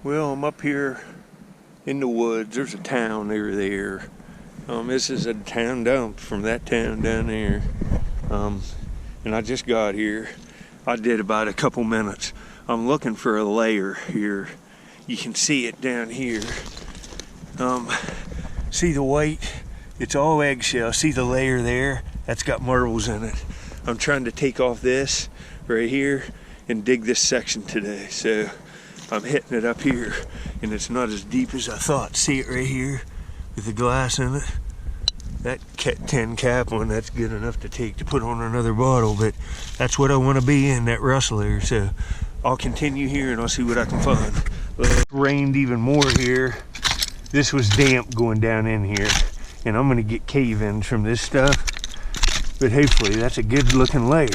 Well, I'm up here in the woods. There's a town over there. This is a town dump from that town down there. And I just got here. I did about a couple minutes. I'm looking for a layer here. You can see it down here. See the white? It's all eggshell. See the layer there? That's got marbles in it. I'm trying to take off this right here and dig this section today. So I'm hitting it up here, and it's not as deep as I thought. See it right here with the glass in it? That tin cap one, that's good enough to put on another bottle, but that's what I want to be in, that rustler. So I'll continue here and I'll see what I can find. It rained even more here. This was damp going down in here, and I'm gonna get cave-ins from this stuff, but hopefully that's a good looking layer.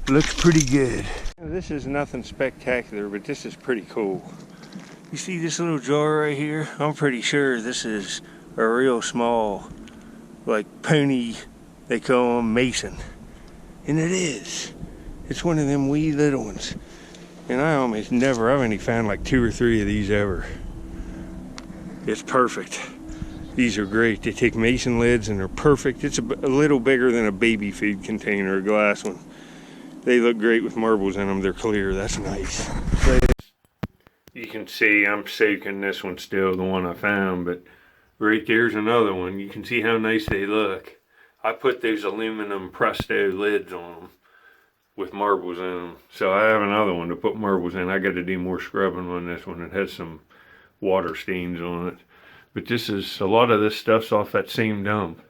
Looks pretty good. This is nothing spectacular, but this is pretty cool. You see this little jar right here? I'm pretty sure this is a real small, like pony, they call them mason. And it is. It's one of them wee little ones. And I've only found like 2 or 3 of these ever. It's perfect. These are great. They take mason lids and they're perfect. It's a little bigger than a baby food container, a glass one. They look great with marbles in them. They're clear. That's nice. You can see I'm soaking this one still, the one I found, but right there's another one. You can see how nice they look. I put those aluminum Presto lids on them with marbles in them. So I have another one to put marbles in. I got to do more scrubbing on this one. It has some water stains on it. But this is, a lot of this stuff's off that same dump.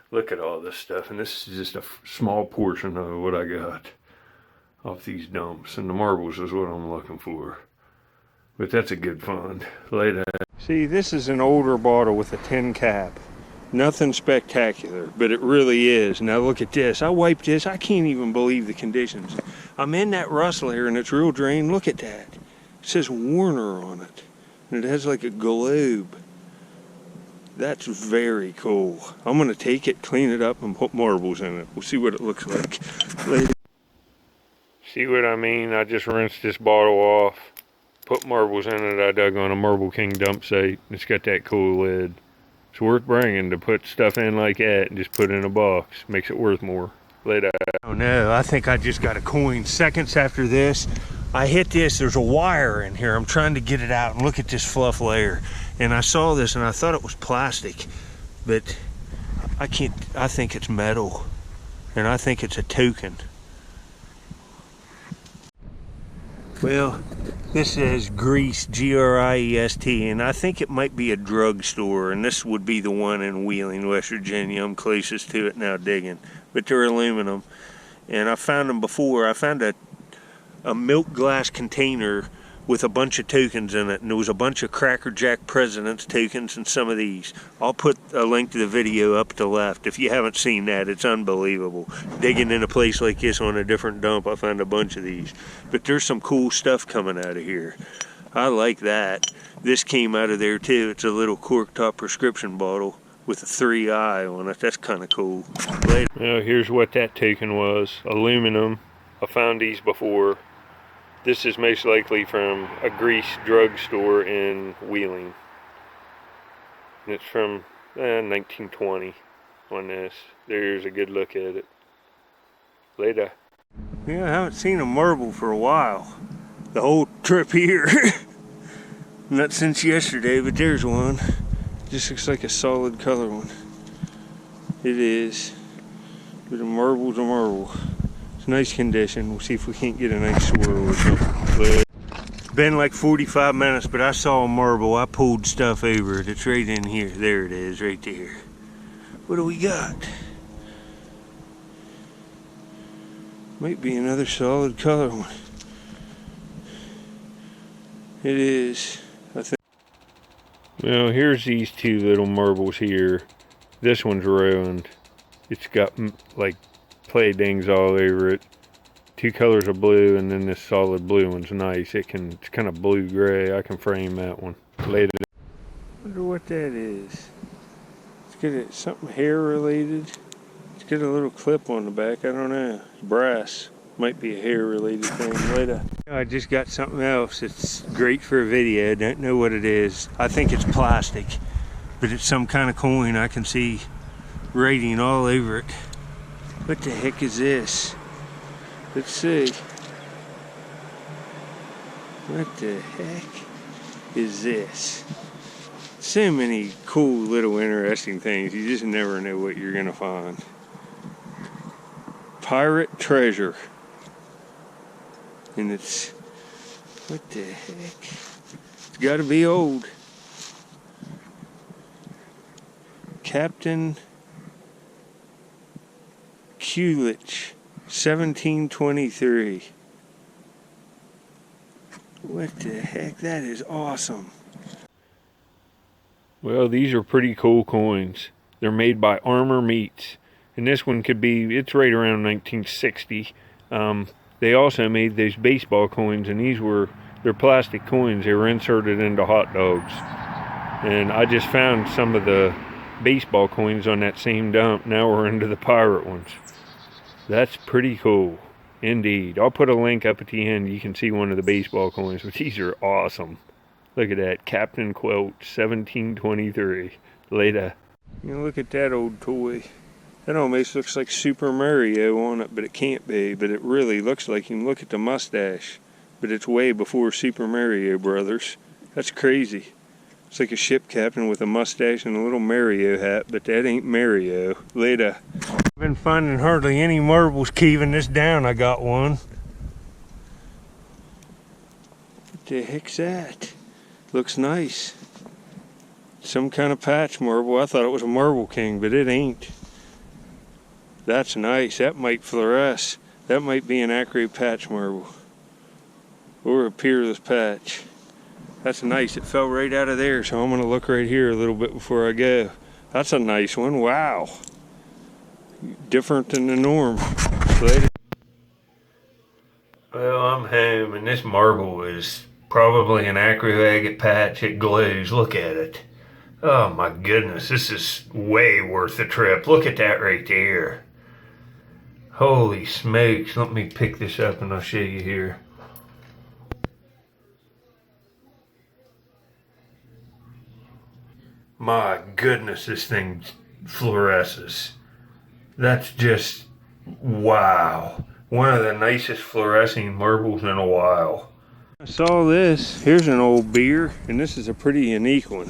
Look at all this stuff, and this is just a small portion of what I got off these dumps, and the marbles is what I'm looking for. But that's a good find. Later. See, this is an older bottle with a tin cap. Nothing spectacular, but it really is. Now look at this. I wiped this. I can't even believe the conditions. I'm in that rustler and it's real drain. Look at that. It says Warner on it. And it has like a globe. That's very cool. I'm going to take it, clean it up, and put marbles in it. We'll see what it looks like later. See what I mean? I just rinsed this bottle off. Put marbles in it. I dug on a Marble King dump site. It's got that cool lid. It's worth bringing to put stuff in like that and just put it in a box. Makes it worth more. Later. Oh no, I think I just got a coin. Seconds after this, I hit this. There's a wire in here. I'm trying to get it out, and look at this fluff layer. And I saw this and I thought it was plastic, but I think it's metal, and I think it's a token. Well, this says Grease, G-R-I-E-S-T, and I think it might be a drugstore, and this would be the one in Wheeling, West Virginia. I'm closest to it now digging, but they're aluminum. And I found them before. I found a milk glass container with a bunch of tokens in it, and there was a bunch of Cracker Jack Presidents tokens and some of these. I'll put a link to the video up to the left. If you haven't seen that, it's unbelievable. Digging in a place like this on a different dump, I found a bunch of these. But there's some cool stuff coming out of here. I like that. This came out of there too. It's a little cork top prescription bottle with a 3i on it. That's kind of cool. Later. Well, here's what that token was. Aluminum. I found these before. This is most likely from a Grease drugstore in Wheeling. And it's from 1920 on this. There's a good look at it. Later. Yeah, I haven't seen a marble for a while. The whole trip here. Not since yesterday, but there's one. Just looks like a solid color one. It is. But a marble's a marble. It's nice condition. We'll see if we can't get a nice swirl or something. It's been like 45 minutes, but I saw a marble. I pulled stuff over it. It's right in here. There it is, right there. What do we got? Might be another solid color one. It is, I think. Well, here's these 2 little marbles here. This one's ruined. It's got like play dings all over it. 2 colors of blue, and then this solid blue one's nice. It's kind of blue gray. I can frame that one later. Wonder what that is. It's got something hair related. It's got a little clip on the back. I don't know. It's brass. Might be a hair related thing later. I just got something else. It's great for a video. Don't know what it is. I think it's plastic, but it's some kind of coin. I can see writing all over it. What the heck is this? Let's see. What the heck is this? So many cool little interesting things. You just never know what you're gonna find. Pirate treasure. And it's, what the heck? It's gotta be old. Captain Culich, 1723. What the heck? That is awesome. Well, these are pretty cool coins. They're made by Armor Meats. And this one could be, it's right around 1960. They also made these baseball coins, and they're plastic coins. They were inserted into hot dogs. And I just found some of the baseball coins on that same dump. Now we're into the pirate ones. That's pretty cool, indeed. I'll put a link up at the end. You can see one of the baseball coins, but these are awesome. Look at that, Captain Quote, 1723. Later. You know, look at that old toy. That almost looks like Super Mario on it, but it can't be. But it really looks like, you can look at the mustache, but it's way before Super Mario Brothers. That's crazy. It's like a ship captain with a mustache and a little Mario hat, but that ain't Mario. Later. I've been finding hardly any marbles keeping this down. I got one. What the heck's that? Looks nice. Some kind of patch marble. I thought it was a Marble King, but it ain't. That's nice. That might fluoresce. That might be an accurate patch marble. Or a peerless patch. That's nice. It fell right out of there, so I'm going to look right here a little bit before I go. That's a nice one. Wow. Different than the norm. Later. Well, I'm home, and this marble is probably an acro-agate patch. It glows. Look at it. Oh my goodness, this is way worth the trip. Look at that right there. Holy smokes. Let me pick this up and I'll show you here. My goodness, this thing fluoresces. That's just, wow. One of the nicest fluorescing marbles in a while. I saw this. Here's an old beer, and this is a pretty unique one.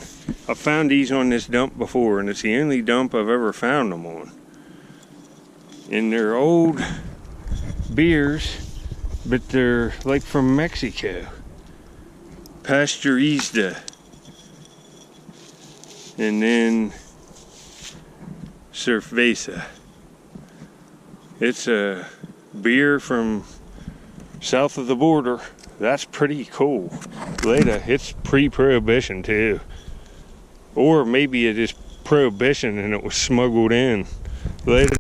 I found these on this dump before, and it's the only dump I've ever found them on. And they're old beers, but they're like from Mexico. Pasteurized. And then Cerveza. It's a beer from south of the border. That's pretty cool. Later, it's pre-prohibition too. Or maybe it is prohibition and it was smuggled in. Later.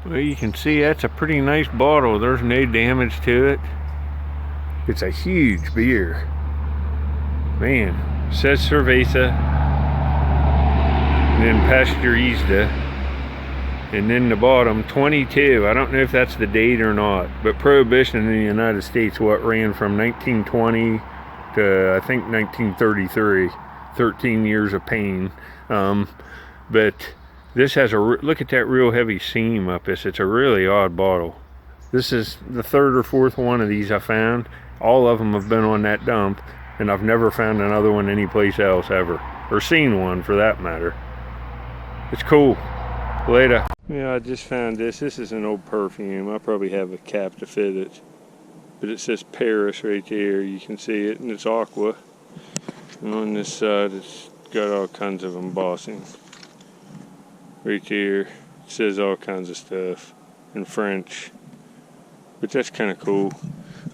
Well, you can see that's a pretty nice bottle. There's no damage to it. It's a huge beer. Man, it says Cerveza. And then Pasteurized. And then the bottom, 22. I don't know if that's the date or not, but prohibition in the United States, what ran from 1920 to I think 1933, 13 years of pain. But this has a, look at that real heavy seam up this. It's a really odd bottle. This is the third or fourth one of these I found. All of them have been on that dump, and I've never found another one anyplace else ever, or seen one for that matter. It's cool. Later. Yeah, I just found this. This is an old perfume. I probably have a cap to fit it. But it says Paris right there. You can see it, and it's aqua. And on this side, it's got all kinds of embossing. Right there, it says all kinds of stuff in French. But that's kind of cool.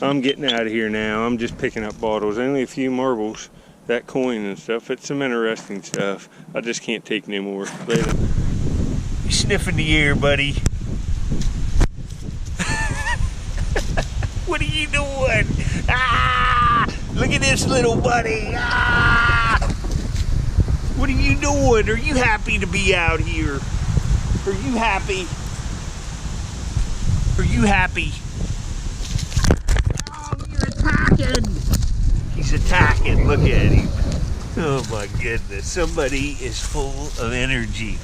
I'm getting out of here now. I'm just picking up bottles. Only a few marbles. That coin and stuff. It's some interesting stuff. I just can't take any more. Later. You sniffing the air, buddy. What are you doing? Ah! Look at this little buddy. Ah! What are you doing? Are you happy to be out here? Are you happy? Are you happy? Oh, you're attacking! He's attacking. Look at him. Oh my goodness. Somebody is full of energy.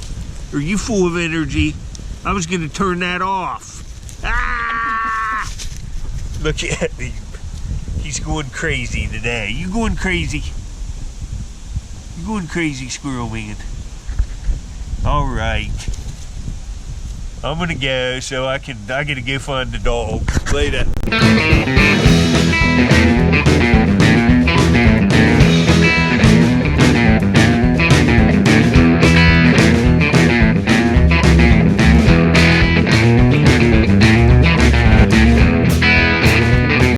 Are you full of energy? I was going to turn that off. Ah! Look at him. He's going crazy today. You going crazy? You going crazy, Squirrel Man? All right. I'm gonna go so I gotta go find the dog. Later.